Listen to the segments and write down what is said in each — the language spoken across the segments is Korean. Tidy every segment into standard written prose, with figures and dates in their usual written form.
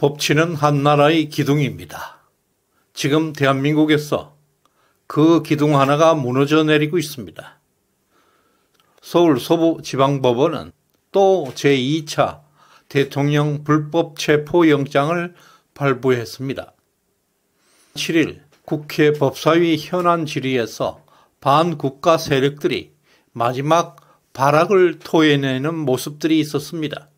법치는 한나라의 기둥입니다. 지금 대한민국에서 그 기둥 하나가 무너져 내리고 있습니다. 서울 서부지방법원은 또 제2차 대통령 불법 체포영장을 발부했습니다. 7일 국회 법사위 현안 질의에서 반국가 세력들이 마지막 발악을 토해내는 모습들이 있었습니다.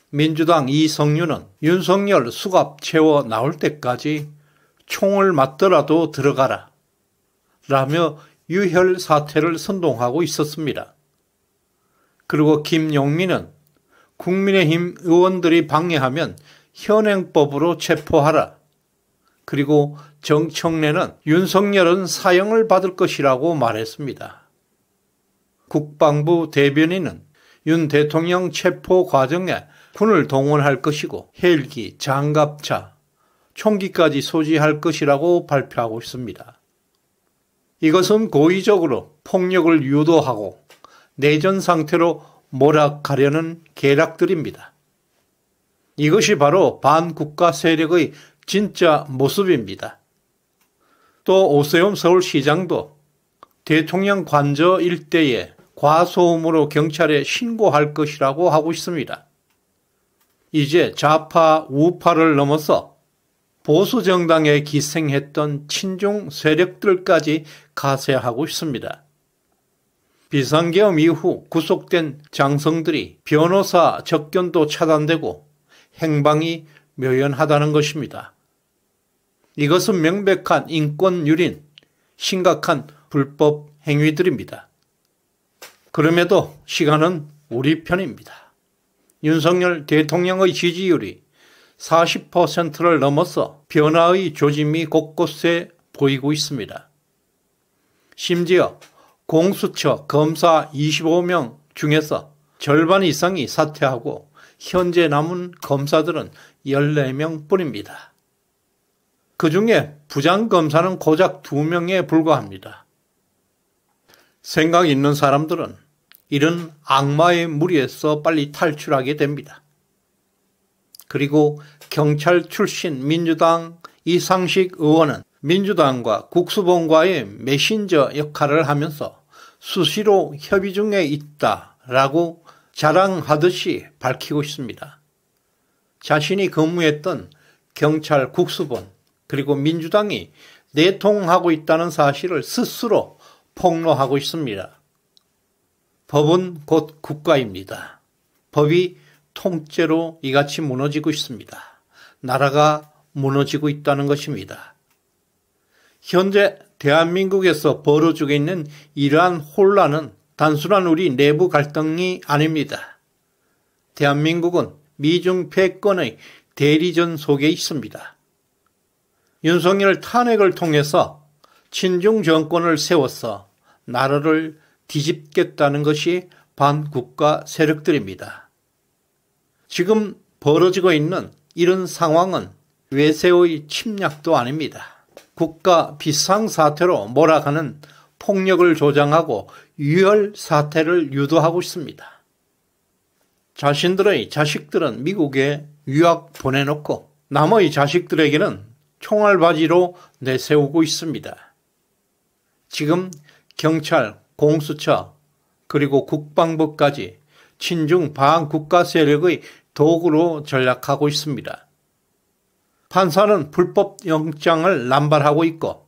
민주당 이성윤은 윤석열 수갑 채워 나올 때까지 총을 맞더라도 들어가라 라며 유혈 사태를 선동하고 있었습니다. 그리고 김용민은 국민의힘 의원들이 방해하면 현행법으로 체포하라. 그리고 정청래는 윤석열은 사형을 받을 것이라고 말했습니다. 국방부 대변인은 윤 대통령 체포 과정에 군을 동원할 것이고 헬기, 장갑차, 총기까지 소지할 것이라고 발표하고 있습니다. 이것은 고의적으로 폭력을 유도하고 내전 상태로 몰아가려는 계략들입니다. 이것이 바로 반국가 세력의 진짜 모습입니다. 또 오세훈 서울시장도 대통령 관저 일대에 과소음으로 경찰에 신고할 것이라고 하고 있습니다. 이제 좌파, 우파를 넘어서 보수정당에 기생했던 친중 세력들까지 가세하고 있습니다. 비상계엄 이후 구속된 장성들이 변호사 접견도 차단되고 행방이 묘연하다는 것입니다. 이것은 명백한 인권 유린, 심각한 불법 행위들입니다. 그럼에도 시간은 우리 편입니다. 윤석열 대통령의 지지율이 40%를 넘어서 변화의 조짐이 곳곳에 보이고 있습니다. 심지어 공수처 검사 25명 중에서 절반 이상이 사퇴하고 현재 남은 검사들은 14명 뿐입니다. 그 중에 부장검사는 고작 2명에 불과합니다. 생각 있는 사람들은 이런 악마의 무리에서 빨리 탈출하게 됩니다. 그리고 경찰 출신 민주당 이상식 의원은 민주당과 국수본과의 메신저 역할을 하면서 수시로 협의 중에 있다라고 자랑하듯이 밝히고 있습니다. 자신이 근무했던 경찰 국수본 그리고 민주당이 내통하고 있다는 사실을 스스로 폭로하고 있습니다. 법은 곧 국가입니다. 법이 통째로 이같이 무너지고 있습니다. 나라가 무너지고 있다는 것입니다. 현재 대한민국에서 벌어지고 있는 이러한 혼란은 단순한 우리 내부 갈등이 아닙니다. 대한민국은 미중 패권의 대리전 속에 있습니다. 윤석열 탄핵을 통해서 친중 정권을 세워서 나라를 뒤집겠다는 것이 반국가 세력들입니다. 지금 벌어지고 있는 이런 상황은 외세의 침략도 아닙니다. 국가 비상사태로 몰아가는 폭력을 조장하고 유혈 사태를 유도하고 있습니다. 자신들의 자식들은 미국에 유학 보내놓고 남의 자식들에게는 총알바지로 내세우고 있습니다. 지금 경찰, 공수처, 그리고 국방부까지 친중 반국가 세력의 도구로 전락하고 있습니다. 판사는 불법 영장을 남발하고 있고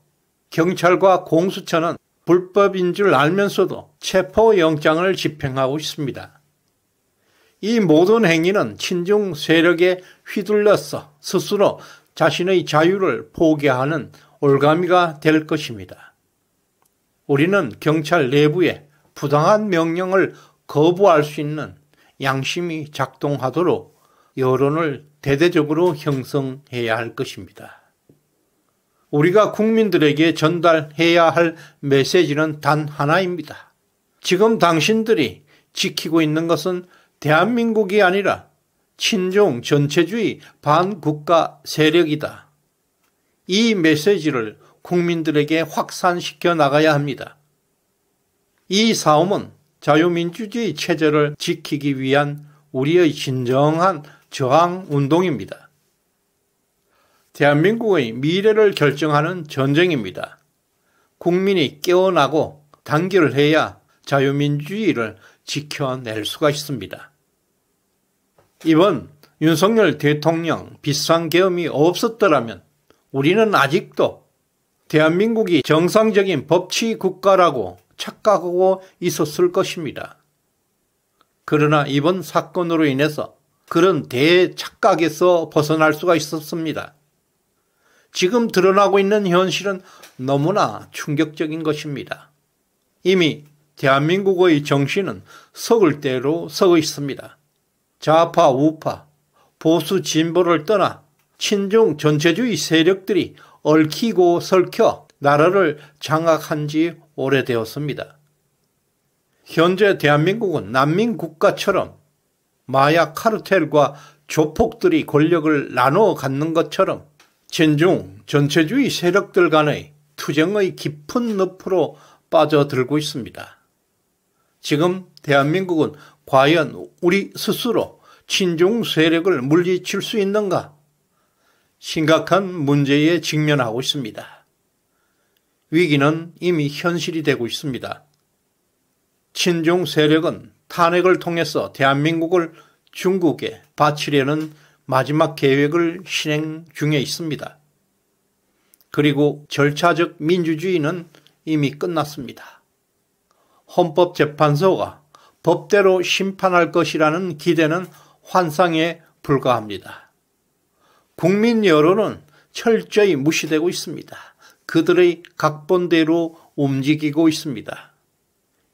경찰과 공수처는 불법인 줄 알면서도 체포영장을 집행하고 있습니다. 이 모든 행위는 친중 세력에 휘둘려서 스스로 자신의 자유를 포기하는 올가미가 될 것입니다. 우리는 경찰 내부에 부당한 명령을 거부할 수 있는 양심이 작동하도록 여론을 대대적으로 형성해야 할 것입니다. 우리가 국민들에게 전달해야 할 메시지는 단 하나입니다. 지금 당신들이 지키고 있는 것은 대한민국이 아니라 친중 전체주의 반국가 세력이다. 이 메시지를 국민들에게 확산시켜 나가야 합니다. 이 싸움은 자유민주주의 체제를 지키기 위한 우리의 진정한 저항운동입니다. 대한민국의 미래를 결정하는 전쟁입니다. 국민이 깨어나고 단결해야 자유민주주의를 지켜낼 수가 있습니다. 이번 윤석열 대통령 비상계엄이 없었더라면 우리는 아직도 대한민국이 정상적인 법치 국가라고 착각하고 있었을 것입니다. 그러나 이번 사건으로 인해서 그런 대착각에서 벗어날 수가 있었습니다. 지금 드러나고 있는 현실은 너무나 충격적인 것입니다. 이미 대한민국의 정신은 썩을 대로 썩어 있습니다. 좌파, 우파, 보수, 진보를 떠나 친중 전체주의 세력들이 얽히고 설켜 나라를 장악한 지 오래되었습니다. 현재 대한민국은 난민국가처럼 마약 카르텔과 조폭들이 권력을 나누어 갖는 것처럼 친중 전체주의 세력들 간의 투쟁의 깊은 늪으로 빠져들고 있습니다. 지금 대한민국은 과연 우리 스스로 친중 세력을 물리칠 수 있는가? 심각한 문제에 직면하고 있습니다. 위기는 이미 현실이 되고 있습니다. 친중 세력은 탄핵을 통해서 대한민국을 중국에 바치려는 마지막 계획을 실행 중에 있습니다. 그리고 절차적 민주주의는 이미 끝났습니다. 헌법재판소가 법대로 심판할 것이라는 기대는 환상에 불과합니다. 국민 여론은 철저히 무시되고 있습니다. 그들의 각본대로 움직이고 있습니다.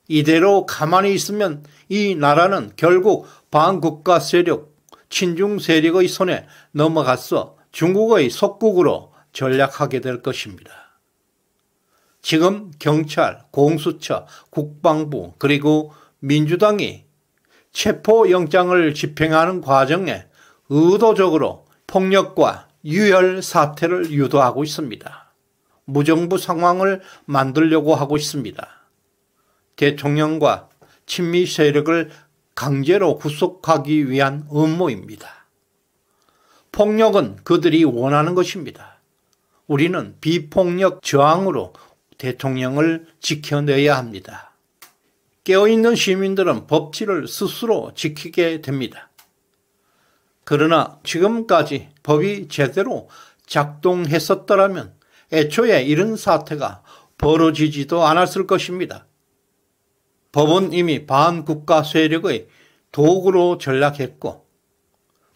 이대로 가만히 있으면 이 나라는 결국 반국가 세력, 친중 세력의 손에 넘어가서 중국의 속국으로 전락하게 될 것입니다. 지금 경찰, 공수처, 국방부 그리고 민주당이 체포영장을 집행하는 과정에 의도적으로 폭력과 유혈 사태를 유도하고 있습니다. 무정부 상황을 만들려고 하고 있습니다. 대통령과 친미 세력을 강제로 구속하기 위한 음모입니다. 폭력은 그들이 원하는 것입니다. 우리는 비폭력 저항으로 대통령을 지켜내야 합니다. 깨어있는 시민들은 법치를 스스로 지키게 됩니다. 그러나 지금까지 법이 제대로 작동했었더라면 애초에 이런 사태가 벌어지지도 않았을 것입니다. 법은 이미 반국가 세력의 도구로 전락했고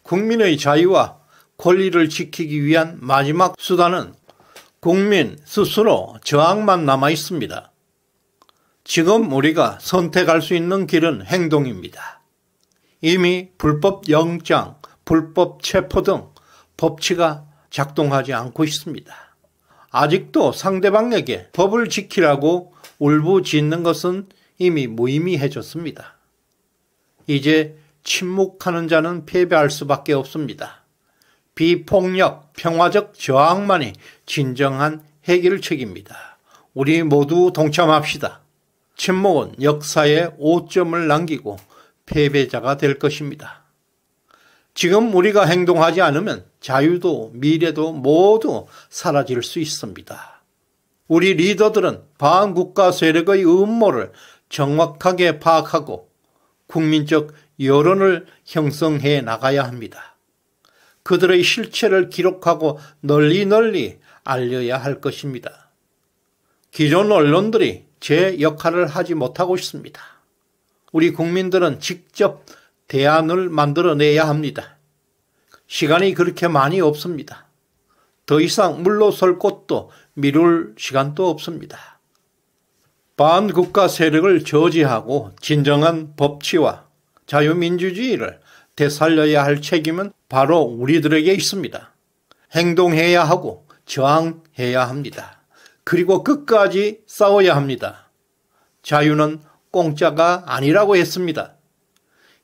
국민의 자유와 권리를 지키기 위한 마지막 수단은 국민 스스로 저항만 남아 있습니다. 지금 우리가 선택할 수 있는 길은 행동입니다. 이미 불법 영장, 불법 체포 등 법치가 작동하지 않고 있습니다. 아직도 상대방에게 법을 지키라고 울부짖는 것은 이미 무의미해졌습니다. 이제 침묵하는 자는 패배할 수밖에 없습니다. 비폭력, 평화적 저항만이 진정한 해결책입니다. 우리 모두 동참합시다. 침묵은 역사에 오점을 남기고 패배자가 될 것입니다. 지금 우리가 행동하지 않으면 자유도 미래도 모두 사라질 수 있습니다. 우리 리더들은 반국가 세력의 음모를 정확하게 파악하고 국민적 여론을 형성해 나가야 합니다. 그들의 실체를 기록하고 널리 알려야 할 것입니다. 기존 언론들이 제 역할을 하지 못하고 있습니다. 우리 국민들은 직접 대안을 만들어내야 합니다. 시간이 그렇게 많이 없습니다. 더 이상 물러설 곳도 미룰 시간도 없습니다. 반국가 세력을 저지하고 진정한 법치와 자유민주주의를 되살려야 할 책임은 바로 우리들에게 있습니다. 행동해야 하고 저항해야 합니다. 그리고 끝까지 싸워야 합니다. 자유는 공짜가 아니라고 했습니다.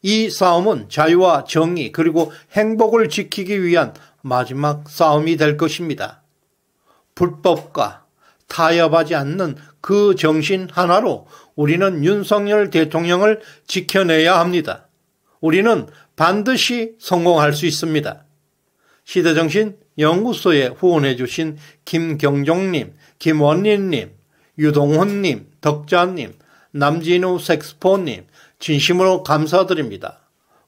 이 싸움은 자유와 정의 그리고 행복을 지키기 위한 마지막 싸움이 될 것입니다. 불법과 타협하지 않는 그 정신 하나로 우리는 윤석열 대통령을 지켜내야 합니다. 우리는 반드시 성공할 수 있습니다. 시대정신 연구소에 후원해 주신 김경종님, 김원린님, 유동훈님, 덕자님, 남진우 색스폰님 진심으로 감사드립니다.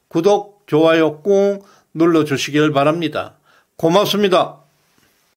구독, 좋아요 꾹 눌러주시길 바랍니다. 고맙습니다.